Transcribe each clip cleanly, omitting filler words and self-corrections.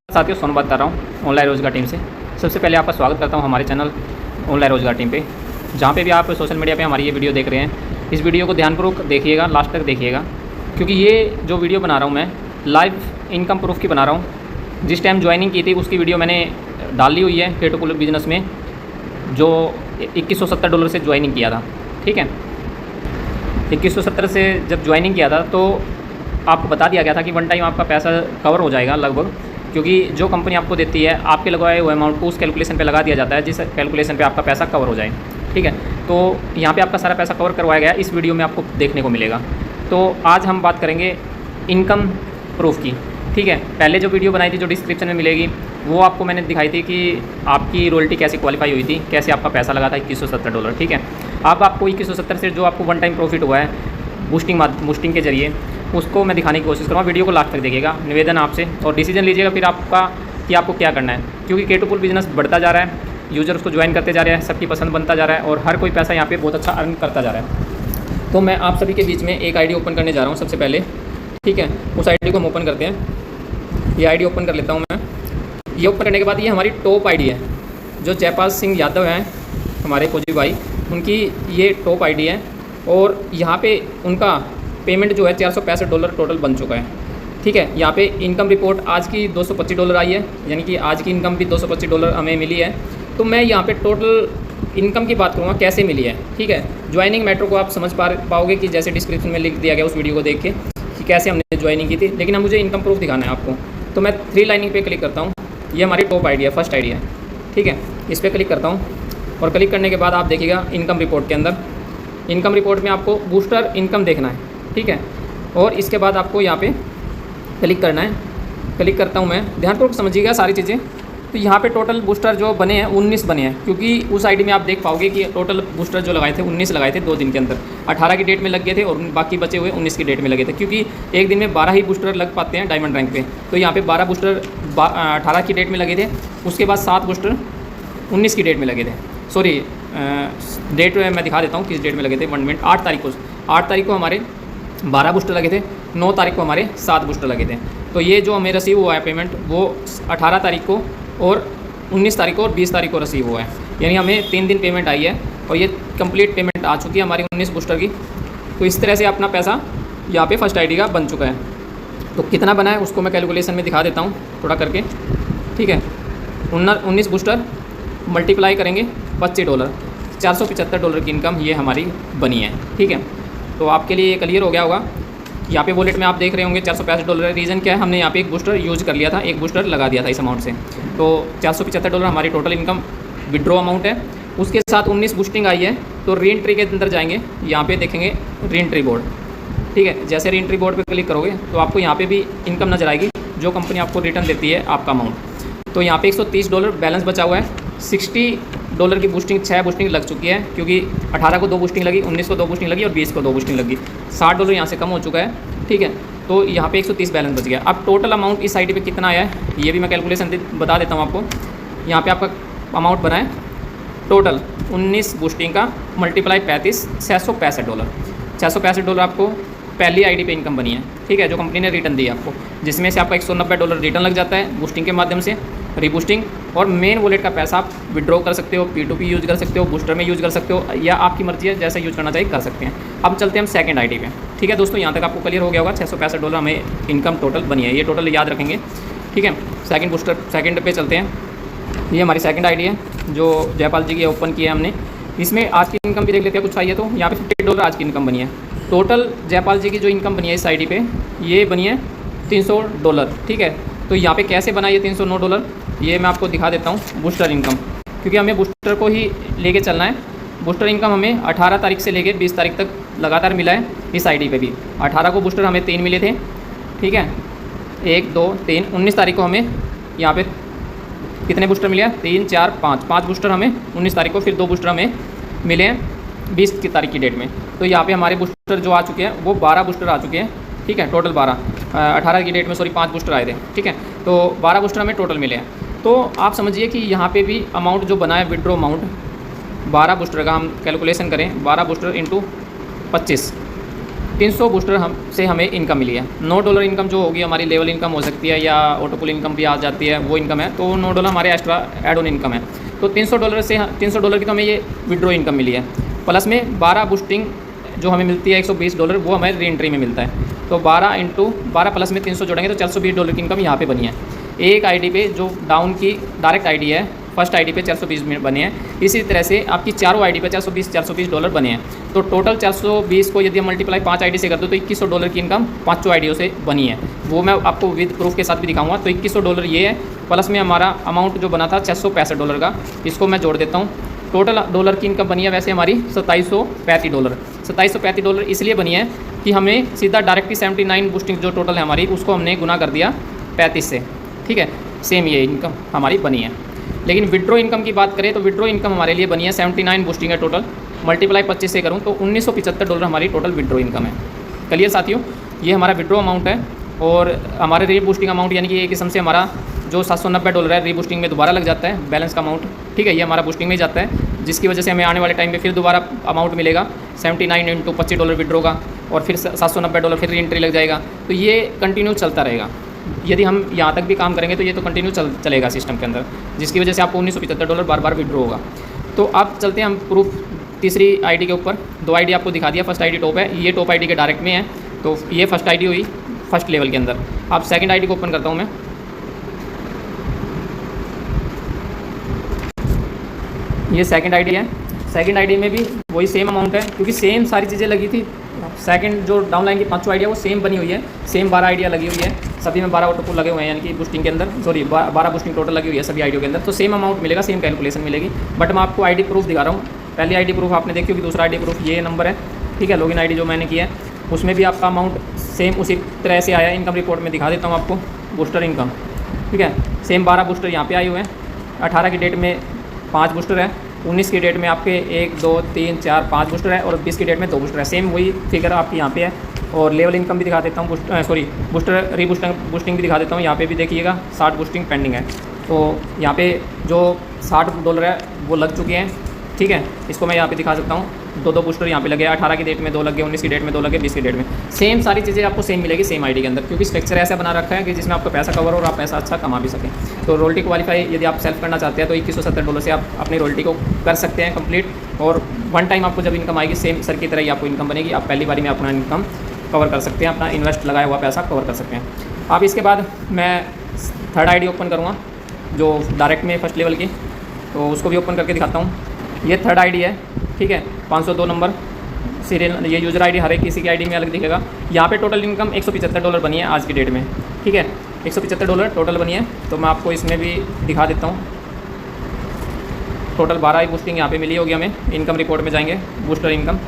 साथियों, सोनू बात कर रहा हूँ ऑनलाइन रोजगार टीम से। सबसे पहले आपका स्वागत करता हूँ हमारे चैनल ऑनलाइन रोजगार टीम पे। जहाँ पे भी आप सोशल मीडिया पे हमारी ये वीडियो देख रहे हैं, इस वीडियो को ध्यानपूर्वक देखिएगा, लास्ट तक देखिएगा, क्योंकि ये जो वीडियो बना रहा हूँ मैं लाइव इनकम प्रूफ की बना रहा हूँ। जिस टाइम ज्वाइनिंग की थी उसकी वीडियो मैंने डाली हुई है केटोपुल बिजनेस में, जो $2170 से ज्वाइनिंग किया था। ठीक है, 2170 से जब ज्वाइनिंग किया था तो आपको बता दिया गया था कि वन टाइम आपका पैसा कवर हो जाएगा लगभग, क्योंकि जो कंपनी आपको देती है आपके लगाए हुए अमाउंट को उस कैलकुलेशन पे लगा दिया जाता है जिस कैलकुलेशन पे आपका पैसा कवर हो जाए। ठीक है, तो यहाँ पे आपका सारा पैसा कवर करवाया गया इस वीडियो में आपको देखने को मिलेगा। तो आज हम बात करेंगे इनकम प्रूफ की। ठीक है, पहले जो वीडियो बनाई थी जो डिस्क्रिप्शन में मिलेगी वो आपको मैंने दिखाई थी कि आपकी रॉयल्टी कैसे क्वालिफाई हुई थी, कैसे आपका पैसा लगा था $2170। ठीक है, अब आपको 2170 से जो आपको वन टाइम प्रॉफिट हुआ है बूस्टिंग के जरिए, उसको मैं दिखाने की कोशिश करूँगा। वीडियो को लास्ट तक देखिएगा, निवेदन आपसे, और डिसीजन लीजिएगा फिर आपका कि आपको क्या करना है, क्योंकि केटोपुल बिजनेस बढ़ता जा रहा है, यूज़र उसको ज्वाइन करते जा रहे हैं, सबकी पसंद बनता जा रहा है और हर कोई पैसा यहाँ पे बहुत अच्छा अर्न करता जा रहा है। तो मैं आप सभी के बीच में एक आईडी ओपन करने जा रहा हूँ सबसे पहले। ठीक है, उस आईडी को हम ओपन करते हैं। ये आईडी ओपन कर लेता हूँ मैं। ये ओपन करने के बाद ये हमारी टॉप आईडी है, जो जयपाल सिंह यादव हैं हमारे फौजी भाई, उनकी ये टॉप आईडी है। और यहाँ पे उनका पेमेंट जो है $465 टोटल बन चुका है। ठीक है, यहाँ पे इनकम रिपोर्ट आज की $225 आई है, यानी कि आज की इनकम भी $225 हमें मिली है। तो मैं यहाँ पे टोटल इनकम की बात करूँगा कैसे मिली है। ठीक है, ज्वाइनिंग मैटर को आप समझ पाओगे कि जैसे डिस्क्रिप्शन में लिख दिया गया उस वीडियो को देख के कि कैसे हमने ज्वाइनिंग की थी, लेकिन अब मुझे इनकम प्रूफ दिखाना है आपको। तो मैं 3 लाइनिंग पे क्लिक करता हूँ। ये हमारी टॉप आईडी है, फर्स्ट आईडी है। ठीक है, इस पर क्लिक करता हूँ और क्लिक करने के बाद आप देखिएगा इनकम रिपोर्ट के अंदर, इनकम रिपोर्ट में आपको बूस्टर इनकम देखना है। ठीक है, और इसके बाद आपको यहाँ पे क्लिक करना है। क्लिक करता हूँ मैं, ध्यानपूर्वक समझिएगा सारी चीज़ें। तो यहाँ पे टोटल बूस्टर जो बने हैं 19 बने हैं, क्योंकि उस आईडी में आप देख पाओगे कि टोटल बूस्टर जो लगाए थे 19 लगाए थे 2 दिन के अंदर। 18 की डेट में लग गए थे और बाकी बचे हुए 19 की डेट में लगे थे, क्योंकि एक दिन में 12 ही बूस्टर लग पाते हैं डायमंड रैंक पे। तो यहाँ पे 12 बूस्टर 18 की डेट में लगे थे, उसके बाद 7 बूस्टर 19 की डेट में लगे थे। सॉरी, डेट मैं दिखा देता हूँ किस डेट में लगे थे। 1 मिनट, 8 तारीख को हमारे 12 बूस्टर लगे थे, 9 तारीख को हमारे 7 बूस्टर लगे थे। तो ये जो हमें रिसीव हुआ है पेमेंट वो 18 तारीख को और 19 तारीख को और 20 तारीख को रिसीव हुआ है, यानी हमें 3 दिन पेमेंट आई है और ये कंप्लीट पेमेंट आ चुकी है हमारी 19 बूस्टर की। तो इस तरह से अपना पैसा यहाँ पे फर्स्ट आईडी का बन चुका है। तो कितना बना है उसको मैं कैलकुलेशन में दिखा देता हूँ थोड़ा करके। ठीक है, 19 बूस्टर मल्टीप्लाई करेंगे $25, $475 की इनकम ये हमारी बनी है। ठीक है, तो आपके लिए ये क्लियर हो गया होगा। यहाँ पे वॉलेट में आप देख रहे होंगे $465। रीज़न क्या है, हमने यहाँ पे एक बूस्टर यूज़ कर लिया था, एक बूस्टर लगा दिया था इस अमाउंट से। तो $475 हमारी टोटल इनकम विड्रॉ अमाउंट है। उसके साथ 19 बूस्टिंग आई है। तो री एंट्री के अंदर जाएंगे, यहाँ पे देखेंगे री एंट्री बोर्ड। ठीक है, जैसे री एंट्री बोर्ड पर क्लिक करोगे तो आपको यहाँ पर भी इनकम नजर आएगी, जो कंपनी आपको रिटर्न देती है आपका अमाउंट। तो यहाँ पे $130 बैलेंस बचा हुआ है। $60 की बूस्टिंग, 6 बूस्टिंग लग चुकी है, क्योंकि 18 को 2 बूस्टिंग लगी, 19 को 2 बूस्टिंग लगी और 20 को 2 बूस्टिंग लगी। $60 यहाँ से कम हो चुका है। ठीक है, तो यहाँ पे 130 बैलेंस बच गया। अब टोटल अमाउंट इस आईडी पे कितना आया है ये भी मैं कैलकुलेशन बता देता हूँ आपको। यहाँ पे आपका अमाउंट बना है टोटल 19 बूस्टिंग का मल्टीप्लाई 35, $665। $665 आपको पहली आईडी पे इनकम बनी है। ठीक है, जो कंपनी ने रिटर्न दी है आपको, जिसमें से आपका $190 रिटर्न लग जाता है बूस्टिंग के माध्यम से, रीबूस्टिंग, और मेन वॉलेट का पैसा आप विड्रॉ कर सकते हो, P2P यूज़ कर सकते हो, बूस्टर में यूज़ कर सकते हो, या आपकी मर्जी है जैसा यूज़ करना चाहिए कर सकते हैं। अब चलते हैं हम सेकंड आईडी पे। ठीक है दोस्तों, यहाँ तक आपको क्लियर हो गया होगा। $665 हमें इनकम टोटल बनी है, ये टोटल याद रखेंगे। ठीक है, सेकंड बूस्टर, सेकंड पे चलते हैं। ये हमारी सेकंड आईडी है जो जयपाल जी की ओपन की है हमने। इसमें आज की इनकम भी देख लेते हैं कुछ आई है। तो यहाँ पे $50 आज की इनकम बनी है। टोटल जयपाल जी की जो इनकम बनी है इस आईडी पे ये बनी है $300। ठीक है, तो यहाँ पे कैसे बना ये $309 ये मैं आपको दिखा देता हूँ। बूस्टर इनकम, क्योंकि हमें बूस्टर को ही लेके चलना है। बूस्टर इनकम हमें 18 तारीख से लेके 20 तारीख तक लगातार मिला है इस आईडी पे भी। 18 को बूस्टर हमें 3 मिले थे। ठीक है, 1 2 3। 19 तारीख को हमें यहाँ पे कितने बूस्टर मिले हैं, 3 4 5 बूस्टर हमें 19 तारीख को, फिर 2 बूस्टर हमें मिले हैं 20 की तारीख की डेट में। तो यहाँ पे हमारे बूस्टर जो आ चुके हैं वो 12 बूस्टर आ चुके हैं। ठीक है, टोटल 12, 18 की डेट में 5 बूस्टर आए थे। ठीक है, तो 12 बूस्टर हमें टोटल मिले हैं। तो आप समझिए कि यहाँ पे भी अमाउंट जो बना है विड्रॉ अमाउंट 12 बूस्टर का हम कैलकुलेशन करें, 12 बूस्टर इंटू 25, 300 बूस्टर से हमें इनकम मिली है। $9 इनकम जो होगी हमारी लेवल इनकम हो सकती है या ऑटोपुल इनकम भी आ जाती है, वो इनकम है। तो $9 हमारे एक्स्ट्रा एड ऑन इनकम है। तो $300 की तो हमें ये विड्रॉ इनकम मिली है, प्लस में 12 बूस्टिंग जो हमें मिलती है $120, वो हमें री एंट्री में मिलता है। तो 12 इंटू 12 प्लस में 300 जोड़ेंगे तो $420 की इनकम यहाँ पे बनी है। एक आईडी पे जो डाउन की डायरेक्ट आईडी है, फर्स्ट आईडी पे 420 बने हैं। इसी तरह से आपकी चारों आईडी पे $420 बने हैं। तो टोटल 420 को यदि हम मल्टीप्लाई 5 आईडी से कर दो तो $2100 की इनकम 5 आईडियों से बनी है। वो मैं आपको विद प्रूफ के साथ भी दिखाऊंगा। तो $2100 ये है, प्लस में हमारा अमाउंट जो बना था $665 का, इसको मैं जोड़ देता हूँ। टोटल डॉलर की इनकम बनी है वैसे हमारी $2735। $2735 इसलिए बनी है कि हमें सीधा डायरेक्टली 79 बूस्टिंग जो टोटल है हमारी, उसको हमने गुना कर दिया 35 से, ठीक है। सेम ये इनकम हमारी बनी है। लेकिन विड्रो इनकम की बात करें तो विड्रो इनकम हमारे लिए बनी है 79 बूस्टिंग है टोटल, मल्टीप्लाई 25 से करूँ तो $1975 हमारी टोटल विड्रो इनकम है। क्लियर साथियों, ये हमारा विड्रो अमाउंट है। और हमारे री बूस्टिंग अमाउंट यानी कि एक किस्म से हमारा जो $790 है री बूस्टिंग में दोबारा लग जाता है बैलेंस का अमाउंट, ठीक है। ये हमारा बूस्टिंग में ही जाता है, जिसकी वजह से हमें आने वाले टाइम में फिर दोबारा अमाउंट मिलेगा 79 इंटू $25 विड्रो का, और फिर $790 फिर री एंट्री लग जाएगा। तो ये कंटिन्यू चलता रहेगा। यदि हम यहाँ तक भी काम करेंगे तो ये तो कंटिन्यू चलेगा सिस्टम के अंदर, जिसकी वजह से आपको $1975 बार बार विड्रो होगा। तो अब चलते हैं हम प्रूफ तीसरी आईडी के ऊपर। 2 आईडी आपको दिखा दिया, फर्स्ट आईडी टॉप है, ये टॉप आईडी के डायरेक्ट में है। तो ये फर्स्ट आईडी हुई फर्स्ट लेवल के अंदर। अब सेकंड आईडी को ओपन करता हूँ मैं। ये सेकंड आईडी है। सेकंड आईडी में भी वही सेम अमाउंट है, क्योंकि सेम सारी चीज़ें लगी थी। सेकंड जो डाउनलाइन की 5 आइडिया वो सेम बनी हुई है, सेम 12 आइडिया लगी हुई है, सभी में 12 ऑटोपुल लगे हुए हैं, यानी कि बूस्टिंग के अंदर 12 बूस्टिंग टोटल लगी हुई है सभी आईडियो के अंदर। तो सेम अमाउंट मिलेगा, सेम कैलकुलेशन मिलेगी। बट मैं आपको आईडी प्रूफ दिखा रहा हूँ। पहली आईडी प्रूफ आपने देखी होगी, दूसरा आईडी प्रूफ ये नंबर है, ठीक है। लॉगिन आईडी जो मैंने किया है उसमें भी आपका अमाउंट सेम उसी तरह से आया। इनकम रिपोर्ट में दिखा देता हूँ आपको बूस्टर इनकम, ठीक है। सेम 12 बूस्टर यहाँ पे आए हुए हैं। 18 की डेट में 5 बूस्टर है, 19 की डेट में आपके 1 2 3 4 5 बूस्टर है, और 20 की डेट में 2 बूस्टर है। सेम वही फिगर आपकी यहाँ पे है। और लेवल इनकम भी दिखा देता हूँ, बूस्टर री बूस्टिंग भी दिखा देता हूँ। यहाँ पे भी देखिएगा 60 बूस्टिंग पेंडिंग है। तो यहाँ पे जो $60 है वो लग चुके हैं, ठीक है। इसको मैं यहाँ पे दिखा सकता हूँ, 2 बूस्टर यहाँ पे लगे। 18 की डेट में 2 लगे, 19 की डेट में 2 लगे, 20 की डेट में। सेम सारी चीज़ें आपको सेम मिलेगी सेम आईडी के अंदर, क्योंकि स्ट्रक्चर ऐसा बना रखा है कि जिसमें आपका पैसा कवर हो और आप पैसा अच्छा कमा भी सकें। तो रॉयल्टी क्वालिफाई यदि आप सेल्फ करना चाहते हैं तो $2170 से आप अपनी रॉयल्टी को कर सकते हैं कंप्लीट। और वन टाइम आपको जब इनकम आएगी सेम सर की तरह ही आपको इनकम बनेगी। आप पहली बारी में अपना इनकम कवर कर सकते हैं, अपना इन्वेस्ट लगाया हुआ पैसा कवर कर सकते हैं। अब इसके बाद मैं थर्ड आईडी ओपन करूँगा जो डायरेक्ट में फर्स्ट लेवल की, तो उसको भी ओपन करके दिखाता हूँ। ये थर्ड आईडी है, ठीक है। 502 नंबर सीरियल, ये यूज़र आईडी हर एक किसी की आईडी में अलग दिखेगा। यहाँ पे टोटल इनकम $175 बनी है आज की डेट में, ठीक है। $175 टोटल बनी है। तो मैं आपको इसमें भी दिखा देता हूँ। टोटल 12 ही बूस्टिंग यहाँ पे मिली होगी हमें। इनकम रिपोर्ट में जाएंगे, बूस्टर इनकम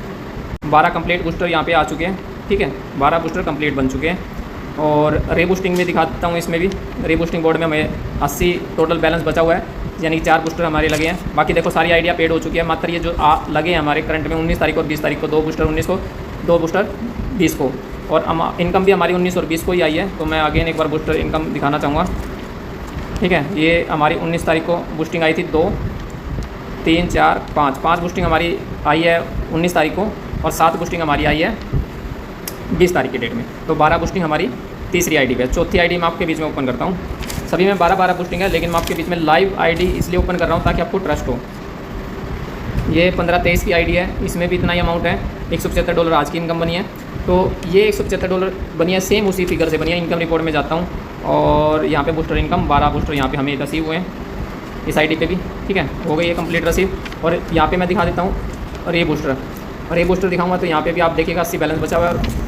12 कंप्लीट बूस्टर यहाँ पे आ चुके हैं, ठीक है। 12 बूस्टर कंप्लीट बन चुके हैं। और रे बूस्टिंग में दिखा देता हूँ। इसमें भी रे बूस्टिंग बोर्ड में हमें 80 टोटल बैलेंस बचा हुआ है, यानी कि 4 बूस्टर हमारे लगे हैं। बाकी देखो सारी आइडिया पेड हो चुकी है। मात्र ये जो लगे हैं हमारे करंट में 19 तारीख और 20 तारीख को 2 बूस्टर 19 को, 2 बूस्टर 20 को, और इनकम भी हमारी 19 और 20 को ही आई है। तो मैं अगेन एक बार बूस्टर इनकम दिखाना चाहूँगा, ठीक है। ये हमारी 19 तारीख को बूस्टिंग आई थी, 2 3 4 5 बूस्टिंग हमारी आई है 19 तारीख को, और 7 बूस्टिंग हमारी आई है 20 तारीख की डेट में। तो 12 बूस्टिंग हमारी तीसरी आईडी पे। चौथी आईडी मैं आपके बीच में ओपन करता हूँ। सभी में 12 बूस्टिंग है, लेकिन मैं आपके बीच में लाइव आईडी इसलिए ओपन कर रहा हूँ ताकि आपको ट्रस्ट हो। ये 15-23 की आईडी है, इसमें भी इतना ही अमाउंट है। $175 आज की इनकम बनी है। तो ये $175 बनी है, सेम उसी फिगर से बनी है। इनकम रिपोर्ट में जाता हूँ और यहाँ पे बूस्टर इनकम 12 बूस्टर यहाँ पे हमें रिसीव हुए हैं इस आईडी पे भी, ठीक है। हो गई है कंप्लीट रिसीव। और यहाँ पे मैं दिखा देता हूँ और ये बूस्टर दिखाऊंगा तो यहाँ पे भी आप देखिएगा 80 बैलेंस बचा हुआ है। और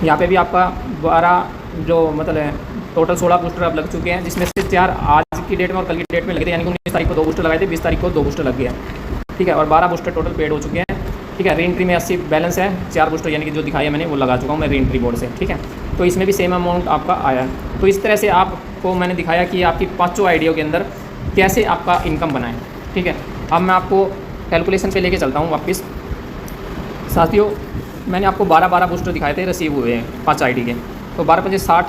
यहाँ पे भी आपका 12 जो मतलब है टोटल 16 बूस्टर अब लग चुके हैं, जिसमें से 4 आज की डेट में और कल की डेट में लगे थे। यानी कि 19 तारीख को 2 बूस्टर लगाए थे, 20 तारीख को 2 बूस्टर लग गया, ठीक है। और 12 बूस्टर टोटल पेड हो चुके हैं, ठीक है। री एंट्री में 80 बैलेंस है। 4 बूस्टर यानी कि जो दिखाया मैंने वो लगा चुका हूँ मैं री एंट्री बोर्ड से, ठीक है। तो इसमें भी सेम अमाउंट आपका आया है। तो इस तरह से आपको मैंने दिखाया कि आपकी 5 आइडियो के अंदर कैसे आपका इनकम बनाएं, ठीक है। अब मैं आपको कैलकुलेशन पे लेके चलता हूँ वापस। साथियों, मैंने आपको 12 बूस्टर दिखाए थे रिसीव हुए हैं 5 आईडी के। तो 12 × 5 = 60,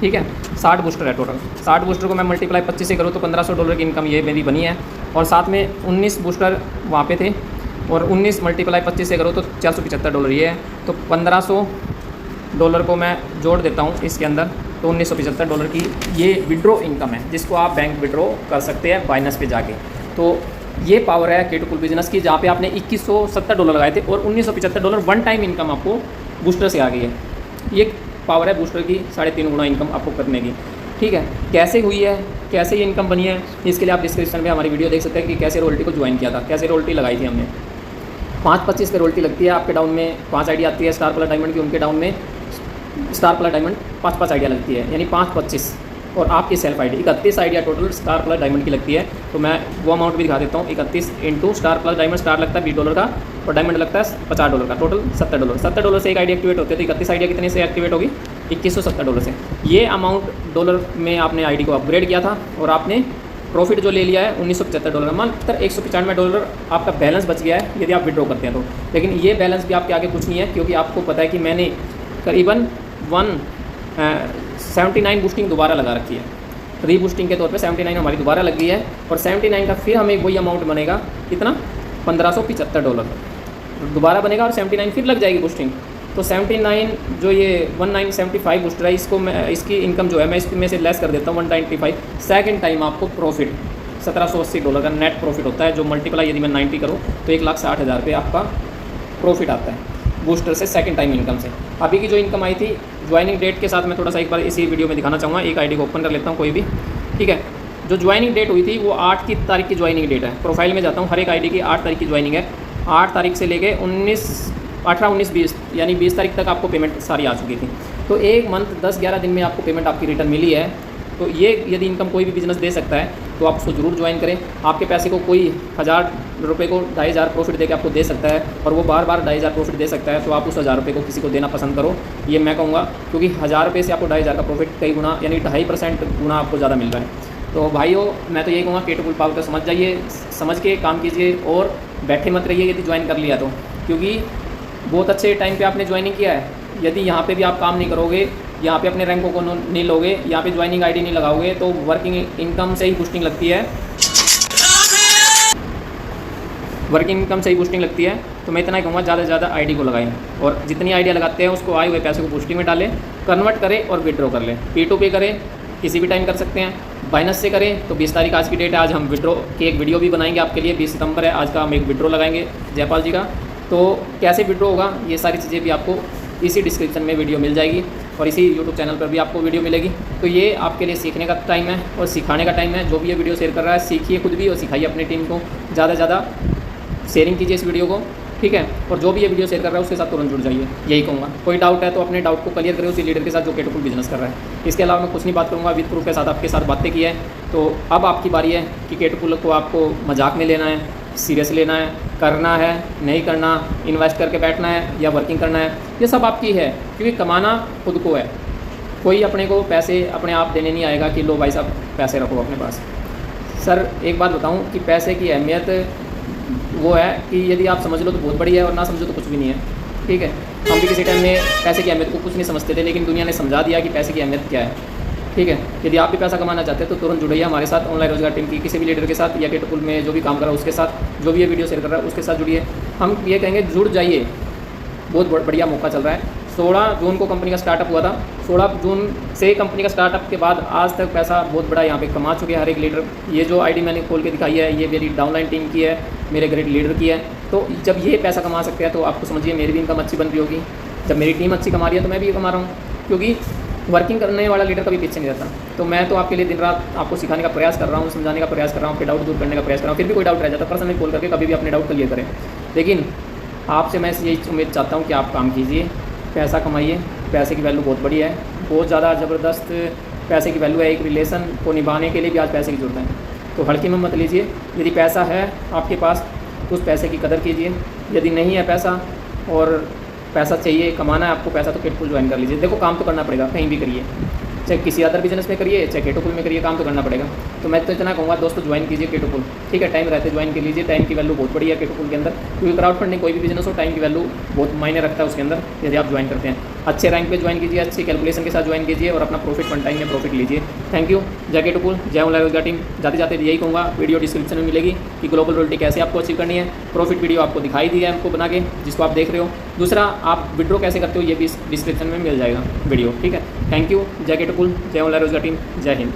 ठीक है। 60 बूस्टर है टोटल। 60 बूस्टर को मैं मल्टीप्लाई 25 से करूँ तो $1500 की इनकम ये मेरी बनी है। और साथ में 19 बूस्टर वहाँ पे थे और 19 मल्टीप्लाई 25 से करो तो $475 ये है। तो $1500 को मैं जोड़ देता हूँ इसके अंदर, तो $1975 की ये विड्रॉ इनकम है जिसको आप बैंक विड्रॉ कर सकते हैं बाइनेंस पे जाके। तो ये पावर है K2 Cool बिजनेस की, जहाँ पे आपने $2170 लगाए थे और $1975 वन टाइम इनकम आपको बूस्टर से आ गई है। ये पावर है बूस्टर की 3.5 गुना इनकम आपको करने की, ठीक है। कैसे हुई है, कैसे ये इनकम बनी है, इसके लिए आप डिस्क्रिप्शन में हमारी वीडियो देख सकते हैं कि कैसे रॉयल्टी को ज्वाइन किया था, कैसे रॉयल्टी लगाई थी हमने। 5.25 पे रॉयल्टी लगती है आपके डाउन में, 5 आइडिया आती है स्टार प्लस डायमंड की, उनके डाउन में स्टार प्लस डायमंड 5 आइडिया लगती है, यानी 5.25 और आपकी self ID 31 idea total star plus diamond की लगती है। तो मैं वो अमाउंट भी दिखा देता हूँ। 31 into star plus diamond, star लगता है $20 का और डायमंड लगता है $50 का, टोटल $70। $70 से एक आईडी एक्टिवेट होती है, तो 31 आइडिया कितने से एक्टिवेट होगी, $2170 से। ये अमाउंट डॉलर में आपने आईडी को अपग्रेड किया था और आपने प्रॉफिट जो ले लिया है $1975, मात्र $195 आपका बैलेंस बच गया है यदि आप विड्रॉ करते हैं तो। लेकिन ये बैलेंस भी आपके आगे कुछ नहीं है, क्योंकि आपको पता है कि मैंने करीबन 79 बूस्टिंग दोबारा लगा रखी है। रीबूस्टिंग के तौर पे 79 हमारी दोबारा लग गई है और 79 का फिर हमें वही अमाउंट बनेगा, कितना, $1575 दोबारा बनेगा और 79 फिर लग जाएगी बूस्टिंग। तो 79 जो ये 1975 बूस्टर है, इसको मैं, इसकी इनकम जो है मैं इसमें से लेस कर देता हूँ 195। सेकंड टाइम आपको प्रॉफिट $1780 का नेट प्रॉफिट होता है, जो मल्टीप्लाई यदि मैं 90 करूँ तो 1,60,000 रुपये आपका प्रॉफिट आता है बूस्टर से सेकंड टाइम इनकम से। अभी की जो इनकम आई थी ज्वाइनिंग डेट के साथ मैं थोड़ा सा एक बार इसी वीडियो में दिखाना चाहूँगा। एक आईडी को ओपन कर लेता हूँ कोई भी, ठीक है। जो ज्वाइनिंग डेट हुई थी वो 8 की तारीख की ज्वाइनिंग डेट है। प्रोफाइल में जाता हूँ, हर एक आईडी की 8 तारीख की ज्वाइनिंग है। 8 तारीख से लेके 18, 19, 20 यानी 20 तारीख तक आपको पेमेंट सारी आ चुकी थी। तो एक मंथ 10-11 दिन में आपको पेमेंट आपकी रिटर्न मिली है। तो ये यदि इनकम कोई भी बिजनेस दे सकता है तो आप उसको ज़रूर ज्वाइन करें। आपके पैसे को कोई $1000 को 2,500 प्रॉफिट देकर आपको दे सकता है और वो बार बार 2,500 प्रॉफिट दे सकता है, तो आप उस $1000 को किसी को देना पसंद करो, ये मैं कहूँगा। क्योंकि $1000 से आपको 2,500 का प्रॉफिट कई गुना यानी 2.5% गुना आपको ज़्यादा मिल रहा है। तो भाइयों मैं तो यही कहूँगा K2 Cool पावर को समझ जाइए, समझ के काम कीजिए और बैठे मत रहिए यदि ज्वाइन कर लिया तो, क्योंकि बहुत अच्छे टाइम पे आपने ज्वाइनिंग किया है। यदि यहाँ पे भी आप काम नहीं करोगे, यहाँ पे अपने रैंकों को नहीं लोगे, यहाँ पे ज्वाइनिंग आईडी नहीं लगाओगे, तो वर्किंग इनकम से ही बूस्टिंग लगती है, वर्किंग इनकम से ही बूस्टिंग लगती है। तो मैं इतना ही कहूँगा, ज़्यादा से ज़्यादा आईडी को लगाएं और जितनी आइडिया लगाते हैं उसको आए हुए पैसे को बूस्टिंग में डालें, कन्वर्ट करें और विड्रॉ कर लें। P2P करें, किसी भी टाइम कर सकते हैं। बाइनेंस से करें तो 20 तारीख आज की डेट है, आज हम विड्रॉ की एक वीडियो भी बनाएंगे आपके लिए। 20 सितंबर है, आज का हम एक विड्रॉ लगाएंगे जयपाल जी का। तो कैसे विड्रॉ होगा ये सारी चीज़ें भी आपको इसी डिस्क्रिप्शन में वीडियो मिल जाएगी और इसी यूट्यूब चैनल पर भी आपको वीडियो मिलेगी। तो ये आपके लिए सीखने का टाइम है और सिखाने का टाइम है। जो भी ये वीडियो शेयर कर रहा है सीखिए खुद भी और सिखाइए अपनी टीम को, ज़्यादा से ज़्यादा शेयरिंग कीजिए इस वीडियो को, ठीक है। और जो भी ये वीडियो शेयर कर रहा है उसके साथ तुरंत जुड़ जाइए, यही कहूँगा। कोई डाउट है तो अपने डाउट को क्लियर करें उसी लीडर के साथ जो K2 Cool बिजनेस कर रहा है। इसके अलावा मैं कुछ नहीं बात करूँगा, विद प्रूफ के साथ आपके साथ बातें की है। तो अब आपकी बारी है कि K2 Cool को आपको मजाक में लेना है, सीरियस लेना है, करना है, नहीं करना, इन्वेस्ट करके बैठना है या वर्किंग करना है, ये सब आपकी है। क्योंकि कमाना खुद को है, कोई अपने को पैसे अपने आप देने नहीं आएगा कि लो भाई साहब पैसे रखो अपने पास। सर एक बात बताऊं कि पैसे की अहमियत वो है कि यदि आप समझ लो तो बहुत बड़ी है और ना समझो तो कुछ भी नहीं है, ठीक है। हम भी किसी टाइम में पैसे की अहमियत को कुछ नहीं समझते थे, लेकिन दुनिया ने समझा दिया कि पैसे की अहमियत क्या है, ठीक है। यदि आप भी पैसा कमाना चाहते हैं तो तुरंत जुड़िए हमारे साथ ऑनलाइन रोजगार टीम की किसी भी लीडर के साथ या K2 Cool में जो भी काम कर रहा है उसके साथ, जो भी ये वीडियो शेयर कर रहा है उसके साथ जुड़िए। हम ये कहेंगे जुड़ जाइए, बहुत बढ़िया मौका चल रहा है। 16 जून को कंपनी का स्टार्टअप हुआ था। 16 जून से कंपनी का स्टार्टअप के बाद आज तक पैसा बहुत बड़ा यहाँ पे कमा चुके हैं हर एक लीडर। ये जो आईडी मैंने खोल के दिखाई है ये मेरी डाउनलाइन टीम की है, मेरे ग्रेट लीडर की है। तो जब ये पैसा कमा सकते हैं तो आपको समझिए मेरी भी इनकम अच्छी बन रही होगी। जब मेरी टीम अच्छी कमा रही है तो मैं भी ये कमा रहा हूँ, क्योंकि वर्किंग करने वाला लीडर कभी पीछे नहीं रहता। तो मैं तो आपके लिए दिन रात आपको सिखाने का प्रयास कर रहा हूँ, समझाने का प्रयास कर रहा हूँ, आपके डाउट दूर करने का प्रयास कर रहा हूँ। फिर भी कोई डाउट रह जाता है पर्सनली कॉल करके कभी भी अपने डाउट क्लियर करें। लेकिन आपसे मैं यही उम्मीद चाहता हूँ कि आप काम कीजिए, पैसा कमाइए। पैसे की वैल्यू बहुत बड़ी है, बहुत ज़्यादा ज़बरदस्त पैसे की वैल्यू है। एक रिलेशन को निभाने के लिए भी आज पैसे की जरूरत है, तो हल्के में मत लीजिए। यदि पैसा है आपके पास तो उस पैसे की कदर कीजिए। यदि नहीं है पैसा और पैसा चाहिए, कमाना है आपको पैसा, तो K2 Cool ज्वाइन कर लीजिए। देखो काम तो करना पड़ेगा, कहीं भी करिए, चाहे किसी अदर बिजनेस में करिए चाहे K2 Cool में करिए, काम तो करना पड़ेगा। तो मैं तो इतना कहूँगा दोस्तों ज्वाइन कीजिए K2 Cool, ठीक है। टाइम रहते ज्वाइन कर लीजिए, टाइम की वैल्यू बहुत बड़ी है K2 Cool के अंदर, क्योंकि क्राउड फंडिंग कोई भी बिजनेस हो टाइम की वैल्यू बहुत मायने रखता है उसके अंदर यदि आप ज्वाइन करते हैं। अच्छे रैंक पे ज्वाइन कीजिए, अच्छी कैलकुलेशन के साथ ज्वाइन कीजिए और अपना प्रॉफिट 1 टाइम में प्रॉफिट लीजिए। Thank you. जय के टुकुल, जय ऑनलाइन रोजगार टीम। जाते जाते यही कहूँगा, वीडियो डिस्क्रिप्शन में मिलेगी कि ग्लोबल रॉयल्टी कैसे आपको अचीव करनी है। प्रॉफिट वीडियो आपको दिखाई दी है हमको बना के, जिसको आप देख रहे हो। दूसरा, आप विड्रॉ कैसे करते हो ये भी डिस्क्रिप्शन में मिल जाएगा वीडियो, ठीक है। Thank you. जय के टुकुल, जय ऑनलाइन रोजगार टीम। जय हिंद।